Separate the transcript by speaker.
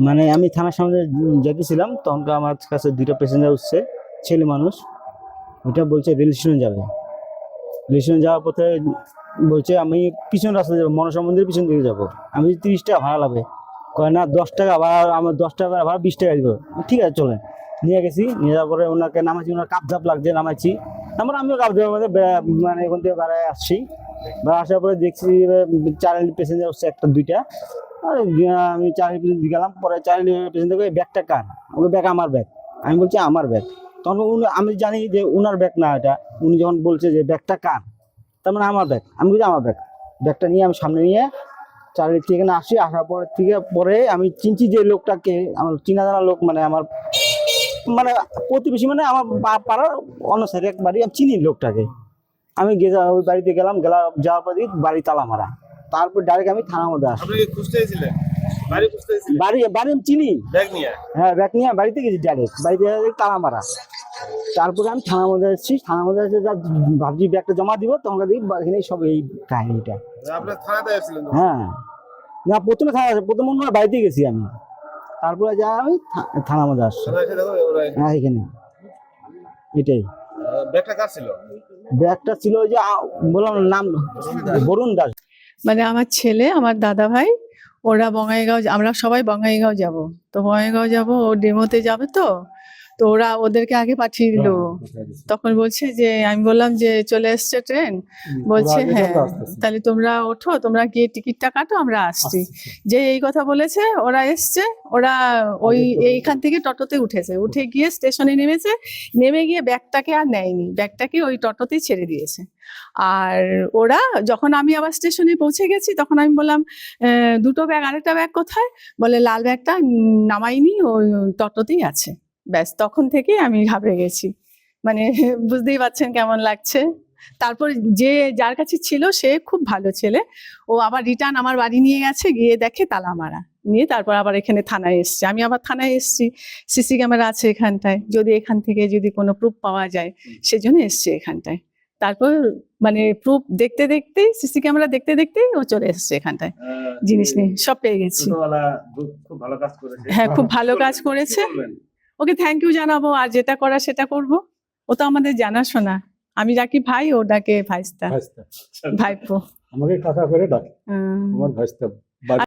Speaker 1: মানে আমি থানার সামনে যেতেছিলাম, তখন আমার কাছে দুইটা প্যাসেঞ্জার উঠছে, ছেলে মানুষ। ওটা বলছে রেল স্টেশন যাবে। রেল স্টেশন যাওয়ার পথে বলছে আমি পিছন রাস্তা যাবো, মনসা মন্দিরের পিছন দিকে যাবো। আমি 30 টাকা ভাড়া লাগবে। কয় না 10 টাকা ভাড়া, আমার 10 টাকা ভাড়া 20 টাকা দিব। ঠিক আছে চলে নিয়ে গেছি। নিয়ে যাওয়ার পরে ওনাকে নামাইছি, ওনার কাপঝাপ লাগছে, নামাইছি। তারপরে আমিও কাপঝাপের মধ্যে মানে ওখান থেকে বেড়ায় আসছি। বেড়া আসার পরে দেখছি চারিলি প্যাসেঞ্জার হচ্ছে একটা দুইটা। আর আমি চারিলি পেছন দিয়ে গেলাম, পরে চারিলি পেছন থেকে ব্যাগটা কার? ওই ব্যাগ আমার ব্যাগ। আমি বলছি আমার ব্যাগ। তখন আমি জানি যে উনার ব্যাগ না এটা। উনি যখন বলছে যে ব্যাগটা কার, তার মানে আমার ব্যাগ। আমি বলছি আমার ব্যাগ। ব্যাগটা নিয়ে আমি সামনে নিয়ে চারিদিক থেকে এখানে আসি। আসার পর থেকে পরে আমি চিনছি যে লোকটাকে, আমার চিনা জানা লোক, মানে আমার মানে প্রতিবেশী, মানে আমার পাড়ার অন্য সাইডে এক বাড়ি, আমি চিনি লোকটাকে। আমি ওই বাড়িতে গেলাম, যাওয়ার পর বাড়ি তালা মারা। তারপর ডাইরেক্ট আমি থানার মধ্যে আসি। বাড়ি বাড়ি আমি চিনি। হ্যাঁ, ব্যাগ নিয়ে বাড়িতে গেছি, ডাইরেক্ট বাড়িতে তালা মারা। তারপরে আমি থানার মধ্যে এসেছি। থানার মধ্যে এসে ভাবছি ব্যাগটা জমা দিব, তখন দেখি এখানে সব এই কাহিনীটা। হ্যাঁ, না প্রথমে অন্য বাড়িতে গেছি আমি। তারপরে যা আমি থানার মধ্যে আসছি। হ্যাঁ, এখানে এটাই। ব্যাগটা ছিল ওই যে বললাম নাম, বরুণ দাস।
Speaker 2: মানে আমার ছেলে, আমার দাদা ভাই, ওরা বঙ্গাইগাঁও, আমরা সবাই বঙ্গাইগাঁও যাব। তো বঙ্গাইগাঁও যাব, ও ডেমোতে যাবে। তো তো ওরা ওদেরকে আগে পাঠিয়ে দিল। তখন বলছে যে, আমি বললাম যে চলে এসছে ট্রেন। বলছে হ্যাঁ, তাহলে তোমরা ওঠো, তোমরা গিয়ে টিকিটটা কাটো, আমরা আসছি। যে এই কথা বলেছে, ওরা এসছে। ওরা ওই এইখান থেকে টোটোতে উঠেছে, উঠে গিয়ে স্টেশনে নেমেছে। নেমে গিয়ে ব্যাগটাকে আর নেয়নি, ব্যাগটাকে ওই টোটোতেই ছেড়ে দিয়েছে। আর ওরা যখন আমি আবার স্টেশনে পৌঁছে গেছি, তখন আমি বললাম দুটো ব্যাগ, আরেকটা ব্যাগ কোথায়? বলে লাল ব্যাগটা নামাইনি, ওই টোটোতেই আছে। ব্যাস, তখন থেকে আমি ঘাবড়ে গেছি। মানে বুঝতেই পারছেন কেমন লাগছে। তারপর যে যার কাছে ছিল সে খুব ভালো ছেলে, ও আবার রিটার্ন আমার বাড়ি নিয়ে গেছে, গিয়ে দেখে তালা মারা। নিয়ে তারপর আবার এখানে থানায় এসছে। আমি আবার থানায় এসছি, সিসি ক্যামেরা আছে এখানটায়, যদি এখান থেকে যদি কোনো প্রুফ পাওয়া যায়, সেজন্য এসছে এখানটায়। তারপর মানে প্রুফ দেখতে দেখতেই, সিসি ক্যামেরা দেখতে দেখতেই ও চলে এসছে এখানটায়। জিনিস নিয়ে সব পেয়ে গেছি। হ্যাঁ, খুব ভালো কাজ করেছে। ওকে থ্যাংক ইউ জানাবো, আর যেটা করা সেটা করব। ও তো আমাদের জানাশোনা। আমি ডাকি ভাই, ও ডাকে ভাইস্তা, ভাইপো।
Speaker 3: আমাকে কাকা করে ডাকে, আমার ভাইস্তা।